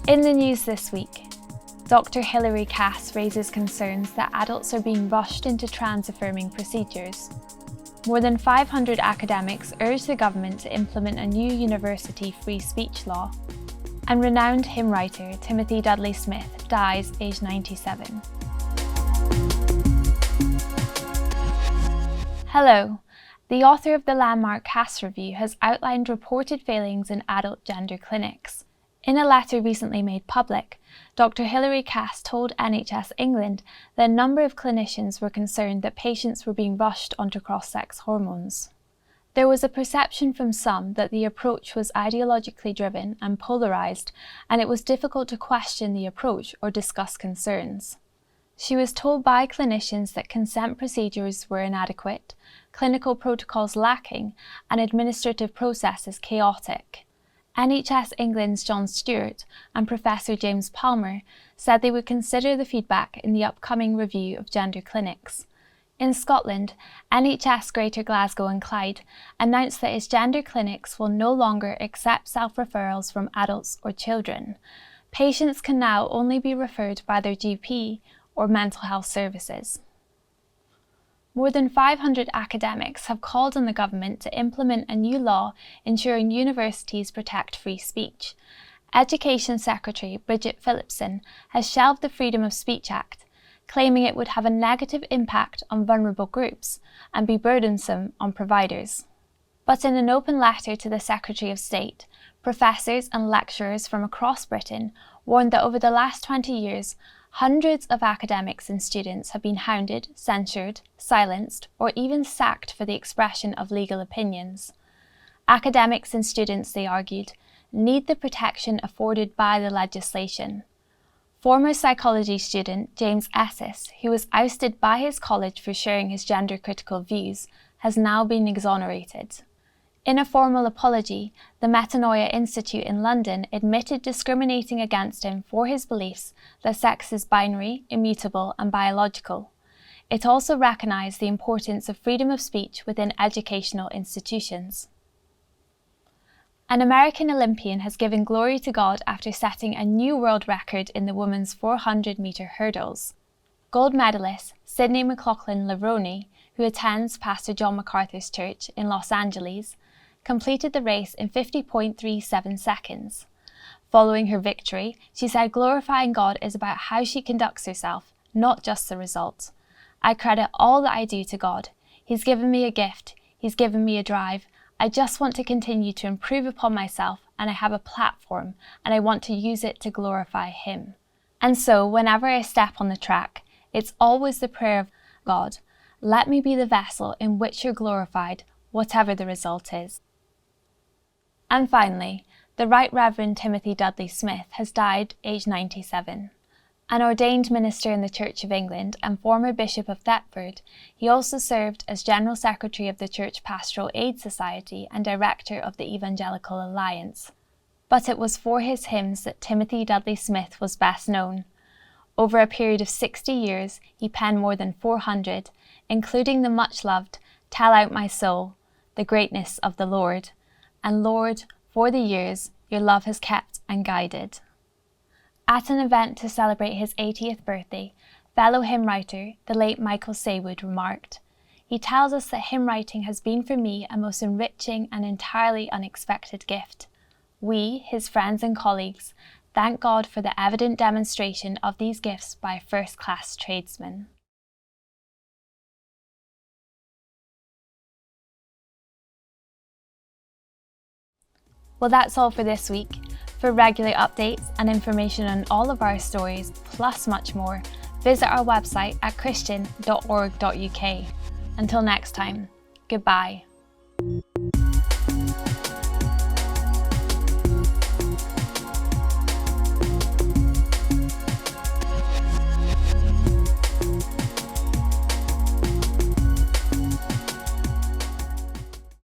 In the news this week, Dr. Hilary Cass raises concerns that adults are being rushed into trans-affirming procedures. More than 500 academics urge the government to implement a new university free speech law. And renowned hymn writer Timothy Dudley-Smith dies aged 97. Hello. The author of the landmark Cass Review has outlined reported failings in adult gender clinics. In a letter recently made public, Dr. Hilary Cass told NHS England that a number of clinicians were concerned that patients were being rushed onto cross-sex hormones. There was a perception from some that the approach was ideologically driven and polarised, and it was difficult to question the approach or discuss concerns. She was told by clinicians that consent procedures were inadequate, clinical protocols lacking, and administrative processes chaotic. NHS England's John Stewart and Professor James Palmer said they would consider the feedback in the upcoming review of gender clinics. In Scotland, NHS Greater Glasgow and Clyde announced that its gender clinics will no longer accept self-referrals from adults or children. Patients can now only be referred by their GP or mental health services. More than 500 academics have called on the government to implement a new law ensuring universities protect free speech. Education Secretary Bridget Phillipson has shelved the Freedom of Speech Act, claiming it would have a negative impact on vulnerable groups and be burdensome on providers. But in an open letter to the Secretary of State, professors and lecturers from across Britain warned that over the last 20 years, hundreds of academics and students have been hounded, censured, silenced, or even sacked for the expression of legal opinions. Academics and students, they argued, need the protection afforded by the legislation. Former psychology student James Esses, who was ousted by his college for sharing his gender-critical views, has now been exonerated. In a formal apology, the Metanoia Institute in London admitted discriminating against him for his beliefs that sex is binary, immutable, and biological. It also recognised the importance of freedom of speech within educational institutions. An American Olympian has given glory to God after setting a new world record in the women's 400-metre hurdles. Gold medalist Sydney McLaughlin-Levrone, who attends Pastor John MacArthur's church in Los Angeles, completed the race in 50.37 seconds. Following her victory, she said glorifying God is about how she conducts herself, not just the result. I credit all that I do to God. He's given me a gift. He's given me a drive. I just want to continue to improve upon myself, and I have a platform, and I want to use it to glorify Him. And so, whenever I step on the track, it's always the prayer of God, let me be the vessel in which you're glorified, whatever the result is. And finally, the Right Reverend Timothy Dudley-Smith has died aged 97. An ordained minister in the Church of England and former Bishop of Thetford, he also served as General Secretary of the Church Pastoral Aid Society and Director of the Evangelical Alliance. But it was for his hymns that Timothy Dudley-Smith was best known. Over a period of 60 years, he penned more than 400, including the much-loved Tell Out My Soul, The Greatness of the Lord, and Lord, for the years your love has kept and guided. At an event to celebrate his 80th birthday, fellow hymn writer, the late Michael Saywood, remarked, "He tells us that hymn writing has been for me a most enriching and entirely unexpected gift. We, his friends and colleagues, thank God for the evident demonstration of these gifts by a first-class tradesman." Well, that's all for this week. For regular updates and information on all of our stories, plus much more, visit our website at christian.org.uk. Until next time, goodbye.